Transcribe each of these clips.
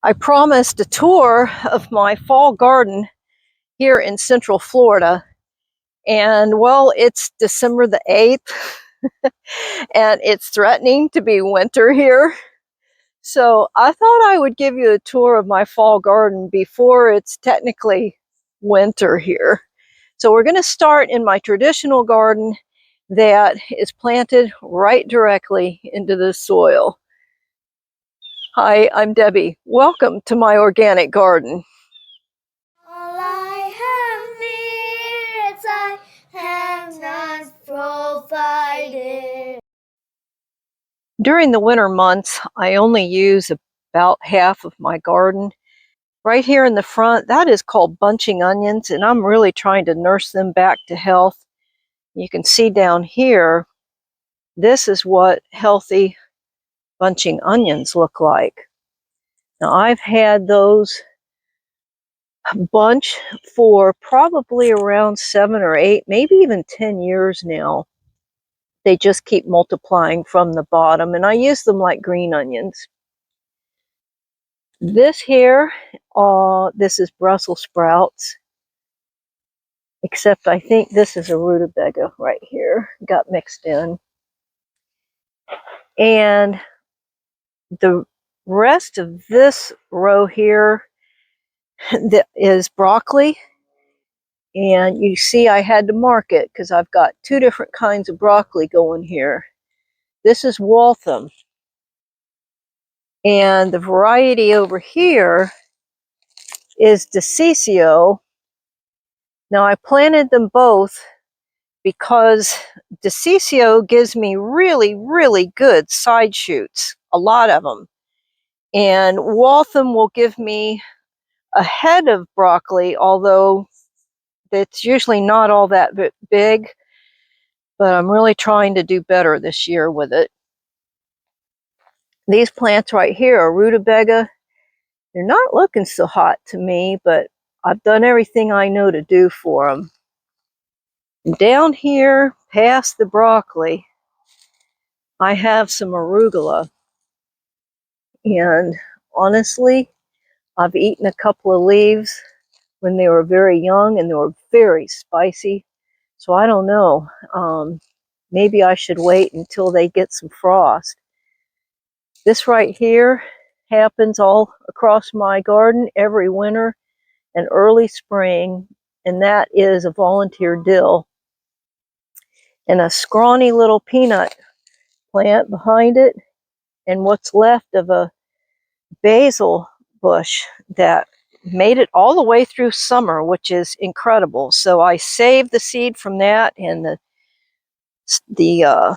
I promised a tour of my fall garden here in Central Florida. And well, it's December the 8th and it's threatening to be winter here. So I thought I would give you a tour of my fall garden before it's technically winter here. So we're going to start in my traditional garden that is planted right directly into the soil. Hi, I'm Debbie. Welcome to my organic garden. All I have needs, I have not provided. During the winter months, I only use about half of my garden. Right here in the front, that is called bunching onions, and I'm really trying to nurse them back to health. You can see down here, this is what healthy bunching onions look like. Now, I've had those bunch for probably around 7 or 8, maybe even 10 years now. They just keep multiplying from the bottom, and I use them like green onions. This here, this is Brussels sprouts, except I think this is a rutabaga right here, got mixed in. And the rest of this row here that is broccoli. And you see I had to mark it because I've got 2 different kinds of broccoli going here. This is Waltham. And the variety over here is Dicicio. Now I planted them both because Dicicio gives me really, really good side shoots, a lot of them. And Waltham will give me a head of broccoli, although it's usually not all that big, but I'm really trying to do better this year with it. These plants right here are rutabaga. They're not looking so hot to me, but I've done everything I know to do for them. And down here, past the broccoli, I have some arugula. And honestly, I've eaten a couple of leaves when they were very young and they were very spicy. So I don't know. Maybe I should wait until they get some frost. This right here happens all across my garden every winter and early spring, and that is a volunteer dill. And a scrawny little peanut plant behind it, and what's left of a basil bush that made it all the way through summer, which is incredible. So I saved the seed from that, and the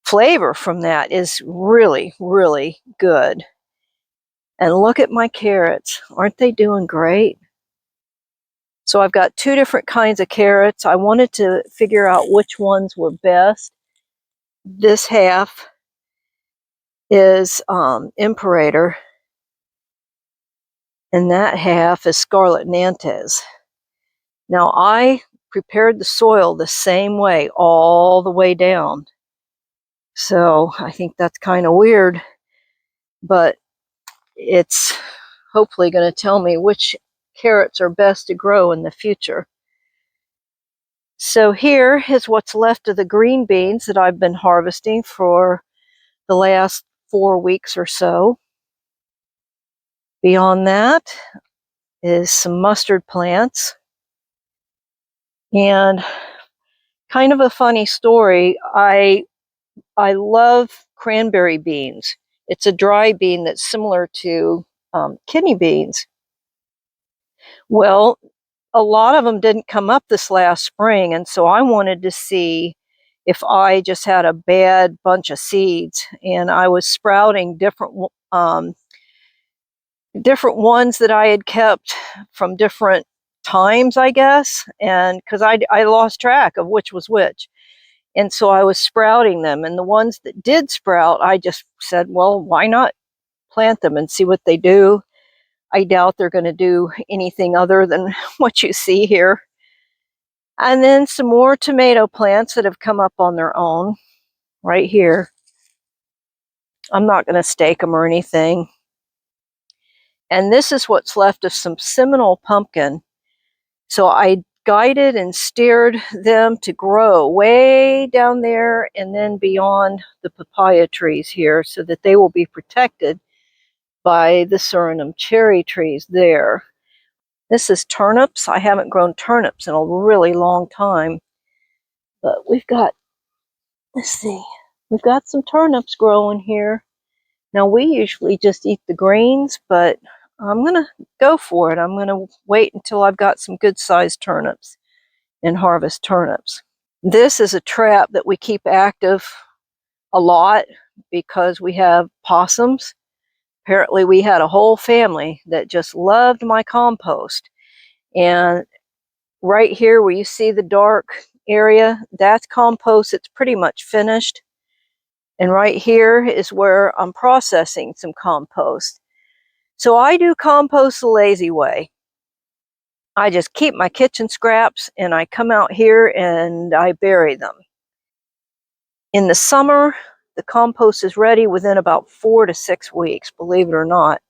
flavor from that is really, really good. And look at my carrots. Aren't they doing great? So I've got 2 different kinds of carrots. I wanted to figure out which ones were best. This half is Imperator, and that half is Scarlet Nantes. Now I prepared the soil the same way all the way down. So I think that's kind of weird, but it's hopefully going to tell me which carrots are best to grow in the future. So here is what's left of the green beans that I've been harvesting for the last 4 weeks or so. Beyond that is some mustard plants. And kind of a funny story, I love cranberry beans. It's a dry bean that's similar to kidney beans. Well, a lot of them didn't come up this last spring, and so I wanted to see if I just had a bad bunch of seeds, and I was sprouting different ones that I had kept from different times, I guess, and because I lost track of which was which. And so I was sprouting them, and the ones that did sprout, I just said, well, why not plant them and see what they do? I doubt they're going to do anything other than what you see here. And then some more tomato plants that have come up on their own right here. I'm not going to stake them or anything. And this is what's left of some Seminole pumpkin. So I guided and steered them to grow way down there and then beyond the papaya trees here so that they will be protected by the Suriname cherry trees there. This is turnips. I haven't grown turnips in a really long time. But we've got, let's see, we've got some turnips growing here. Now we usually just eat the greens, but I'm going to go for it. I'm going to wait until I've got some good sized turnips and harvest turnips. This is a trap that we keep active a lot because we have possums. Apparently we had a whole family that just loved my compost. And right here where you see the dark area, that's compost. It's pretty much finished. And right here is where I'm processing some compost. So I do compost the lazy way. I just keep my kitchen scraps and I come out here and I bury them. In the summer, the compost is ready within about 4 to 6 weeks, believe it or not.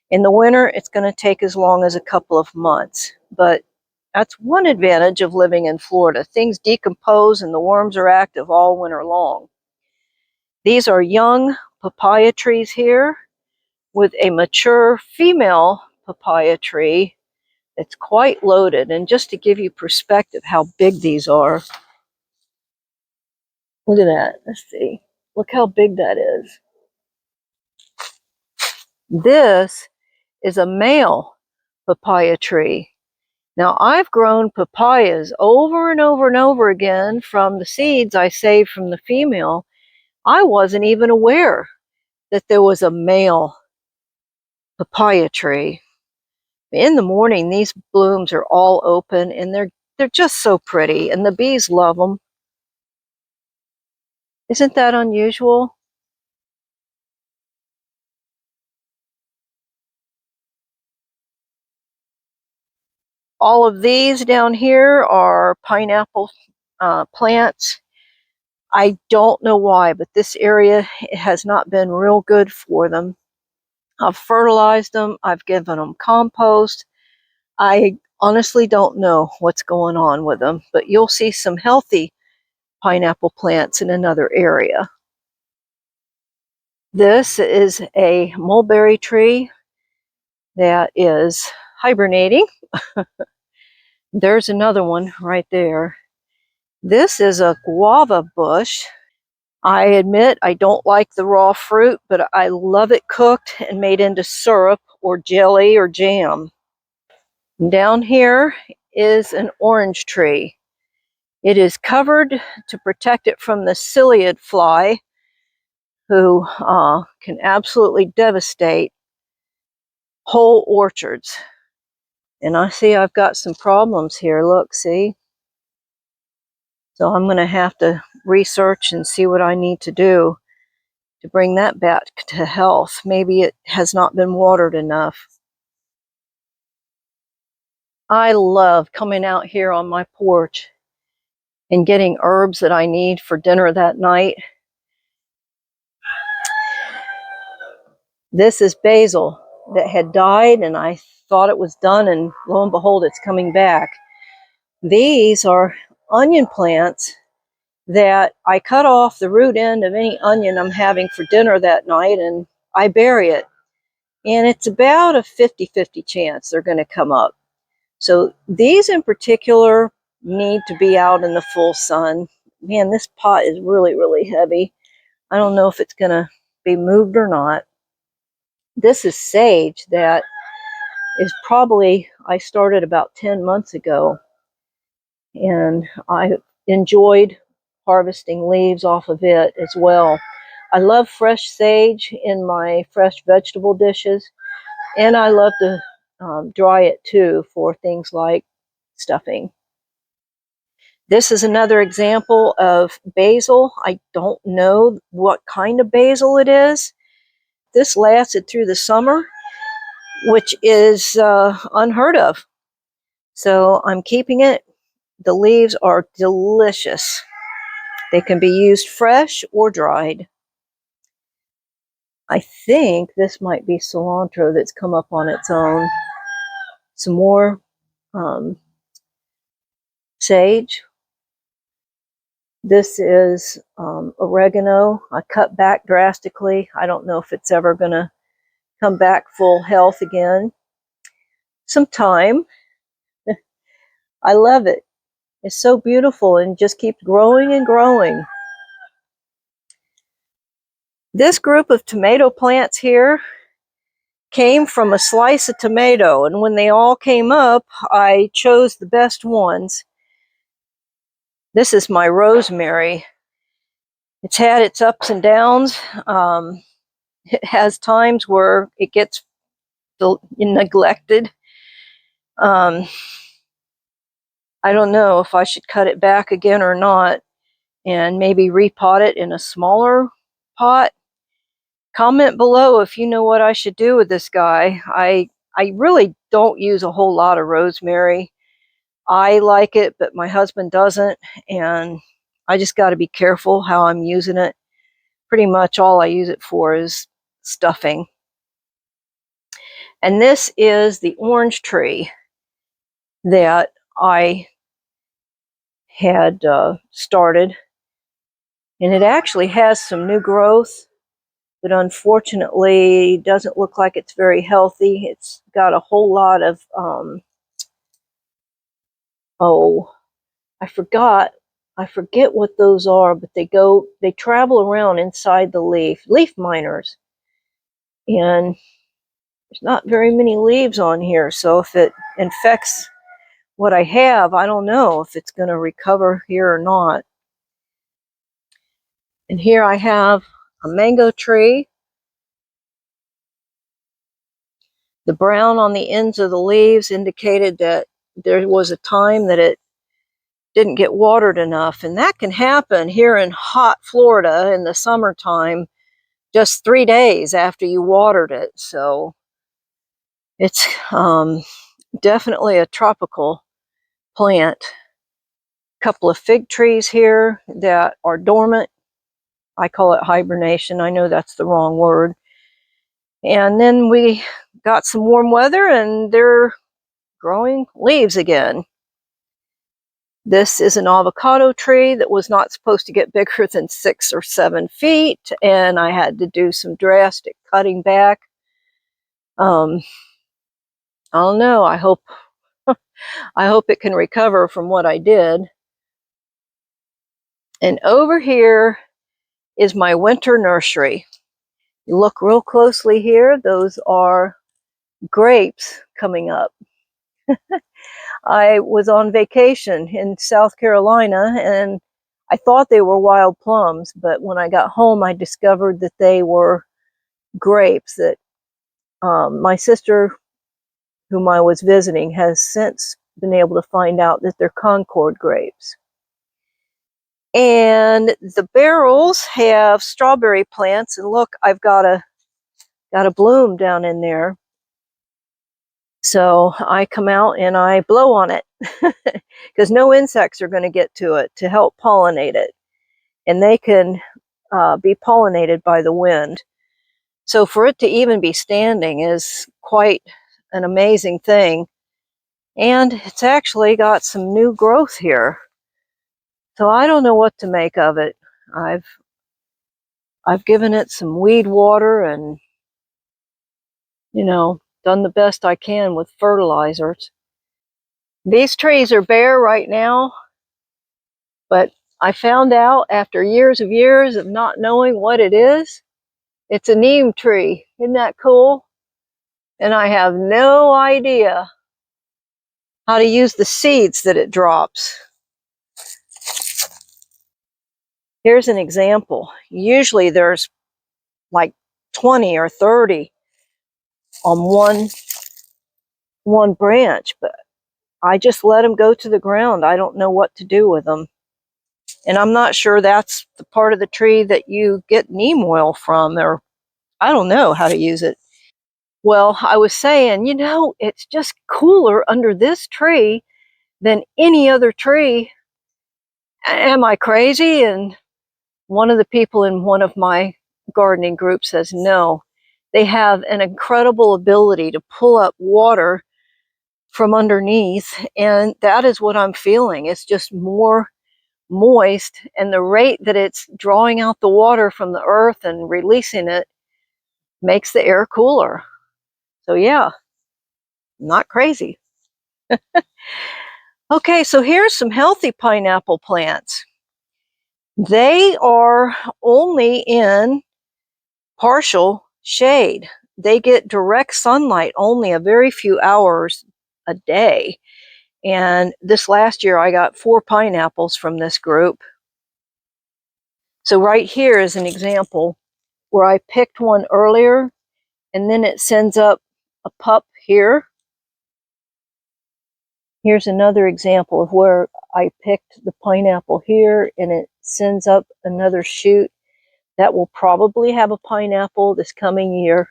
In the winter, it's going to take as long as a couple of months. But that's one advantage of living in Florida. Things decompose and the worms are active all winter long. These are young papaya trees here with a mature female papaya tree that's quite loaded. And just to give you perspective how big these are, look at that. Let's see. Look how big that is. This is a male papaya tree. Now, I've grown papayas over and over and over again from the seeds I saved from the female. I wasn't even aware that there was a male papaya tree. In the morning, these blooms are all open and they're just so pretty, and the bees love them. Isn't that unusual? All of these down here are pineapple plants. I don't know why, but this area has not been real good for them. I've fertilized them. I've given them compost. I honestly don't know what's going on with them, but you'll see some healthy pineapple plants in another area. This is a mulberry tree that is hibernating. There's another one right there. This is a guava bush. I admit I don't like the raw fruit, but I love it cooked and made into syrup or jelly or jam. Down here is an orange tree. It is covered to protect it from the psyllid fly, who can absolutely devastate whole orchards. And I see I've got some problems here. Look, see? So I'm going to have to research and see what I need to do to bring that back to health. Maybe it has not been watered enough. I love coming out here on my porch and getting herbs that I need for dinner that night. This is basil that had died and I thought it was done, and lo and behold, it's coming back. These are onion plants that I cut off the root end of any onion I'm having for dinner that night and I bury it. And it's about a 50-50 chance they're going to come up. So these in particular need to be out in the full sun. Man, this pot is really, really heavy. I don't know if it's going to be moved or not. This is sage that is probably, I started about 10 months ago. And I enjoyed harvesting leaves off of it as well. I love fresh sage in my fresh vegetable dishes. And I love to dry it too for things like stuffing. This is another example of basil. I don't know what kind of basil it is. This lasted through the summer, which is unheard of. So I'm keeping it. The leaves are delicious. They can be used fresh or dried. I think this might be cilantro that's come up on its own. Some more sage. This is oregano. I cut back drastically. I don't know if it's ever going to come back full health again. Some thyme. I love it. It's so beautiful and just keeps growing and growing. This group of tomato plants here came from a slice of tomato, and when they all came up, I chose the best ones. This is my rosemary. It's had its ups and downs. It has times where it gets neglected. I don't know if I should cut it back again or not, and maybe repot it in a smaller pot. Comment below if you know what I should do with this guy. I really don't use a whole lot of rosemary. I like it, but my husband doesn't, and I just got to be careful how I'm using it. Pretty much all I use it for is stuffing. And this is the orange tree that I had started, and it actually has some new growth, but unfortunately doesn't look like it's very healthy. It's got a whole lot of I forget what those are, but they travel around inside the leaf miners, and there's not very many leaves on here, so if it infects what I have, I don't know if it's going to recover here or not. And here I have a mango tree. The brown on the ends of the leaves indicated that there was a time that it didn't get watered enough, and that can happen here in hot Florida in the summertime, just 3 days after you watered it. So it's definitely a tropical plant. A couple of fig trees here that are dormant. I call it hibernation. I know that's the wrong word. And then we got some warm weather and they're growing leaves again. This is an avocado tree that was not supposed to get bigger than 6 or 7 feet, and I had to do some drastic cutting back. I don't know. I hope it can recover from what I did. And over here is my winter nursery. You look real closely here, those are grapes coming up. I was on vacation in South Carolina and I thought they were wild plums, but when I got home I discovered that they were grapes that my sister, whom I was visiting, has since been able to find out that they're Concord grapes. And the barrels have strawberry plants, and look, I've got a bloom down in there. So I come out and I blow on it because no insects are going to get to it to help pollinate it. And they can be pollinated by the wind. So for it to even be standing is quite an amazing thing. And it's actually got some new growth here. So I don't know what to make of it. I've given it some weed water and, you know, done the best I can with fertilizers. These trees are bare right now, but I found out after years of not knowing what it is, it's a neem tree. Isn't that cool? And I have no idea how to use the seeds that it drops. Here's an example. Usually there's like 20 or 30 on one branch, but I just let them go to the ground. I don't know what to do with them. And I'm not sure that's the part of the tree that you get neem oil from, or I don't know how to use it. Well, I was saying, you know, it's just cooler under this tree than any other tree. Am I crazy? And one of the people in one of my gardening groups says, no, They have an incredible ability to pull up water from underneath, and that is what I'm feeling. It's just more moist, and the rate that it's drawing out the water from the earth and releasing it makes the air cooler. So yeah, not crazy. Okay, so here's some healthy pineapple plants. They are only in partial shade. They get direct sunlight only a very few hours a day. And this last year I got 4 pineapples from this group. So right here is an example where I picked one earlier, and then it sends up a pup here. Here's another example of where I picked the pineapple here, and it sends up another shoot that will probably have a pineapple this coming year.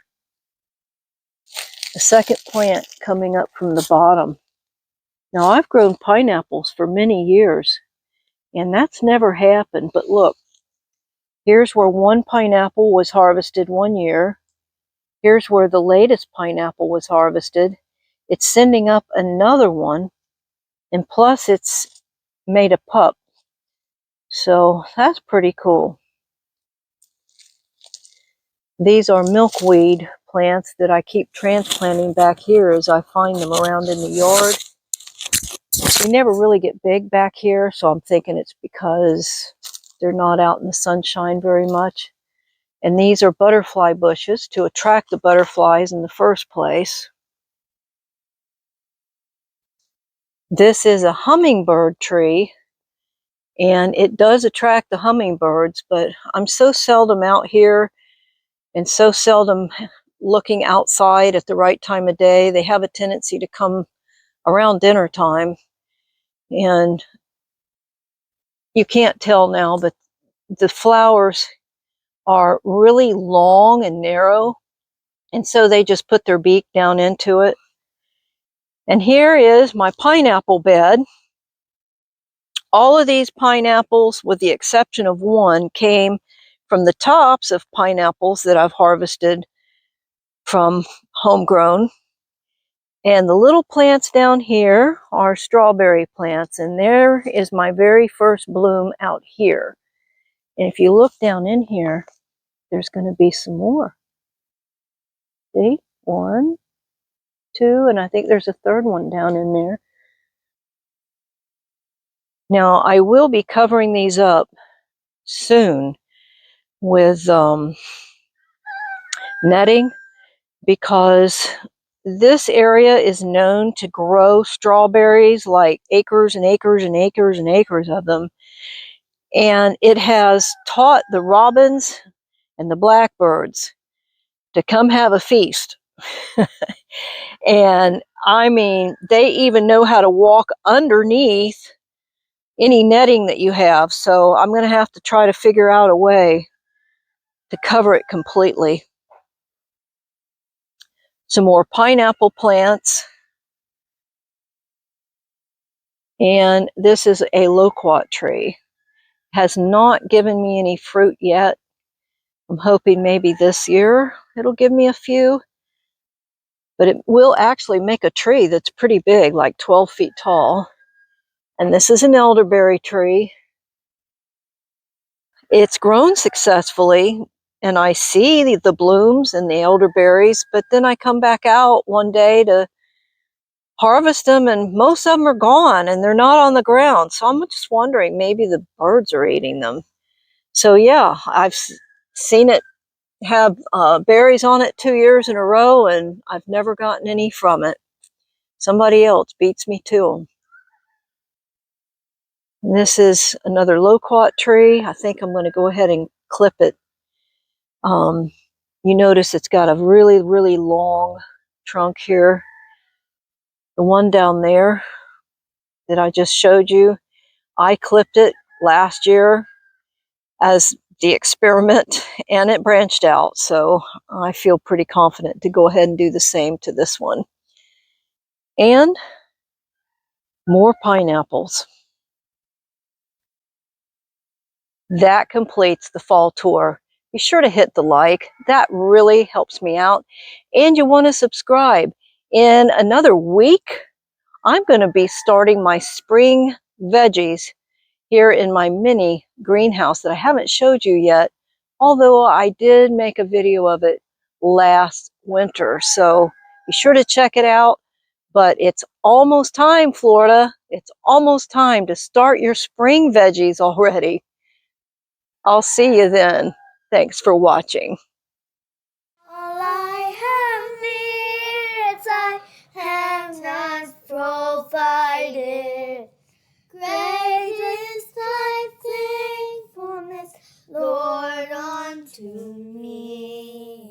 A second plant coming up from the bottom. Now, I've grown pineapples for many years, and that's never happened. But look, here's where one pineapple was harvested one year. Here's where the latest pineapple was harvested. It's sending up another one, and plus it's made a pup. So that's pretty cool. These are milkweed plants that I keep transplanting back here as I find them around in the yard. They never really get big back here, so I'm thinking it's because they're not out in the sunshine very much. And these are butterfly bushes to attract the butterflies in the first place. This is a hummingbird tree, and it does attract the hummingbirds, but I'm so seldom out here and so seldom looking outside at the right time of day. They have a tendency to come around dinner time, and you can't tell now, but the flowers are really long and narrow, and so they just put their beak down into it. And here is my pineapple bed. All of these pineapples, with the exception of one, came from the tops of pineapples that I've harvested from homegrown. And the little plants down here are strawberry plants, and there is my very first bloom out here. And if you look down in here, there's going to be some more. See? 1, 2, and I think there's a third one down in there. Now, I will be covering these up soon with netting, because this area is known to grow strawberries, like acres and acres and acres and acres of them. And it has taught the robins and the blackbirds to come have a feast. And I mean, they even know how to walk underneath any netting that you have. So I'm going to have to try to figure out a way to cover it completely. Some more pineapple plants. And this is a loquat tree. Has not given me any fruit yet. I'm hoping maybe this year it'll give me a few. But it will actually make a tree that's pretty big, like 12 feet tall. And this is an elderberry tree. It's grown successfully, and I see the blooms and the elderberries, but then I come back out one day to harvest them, and most of them are gone, and they're not on the ground. So I'm just wondering, maybe the birds are eating them. So yeah, I've seen it have berries on it 2 years in a row, and I've never gotten any from it. Somebody else beats me to them. And this is another loquat tree. I think I'm going to go ahead and clip it. You notice it's got a really, really long trunk here. The one down there that I just showed you, I clipped it last year as the experiment, and it branched out. So I feel pretty confident to go ahead and do the same to this one. And more pineapples. That completes the fall tour. be sure to hit the like. That really helps me out. And you want to subscribe. In another week, I'm going to be starting my spring veggies here in my mini greenhouse that I haven't showed you yet, although I did make a video of it last winter. So be sure to check it out. But it's almost time, Florida. It's almost time to start your spring veggies already. I'll see you then. Thanks for watching. All I have needs I have not.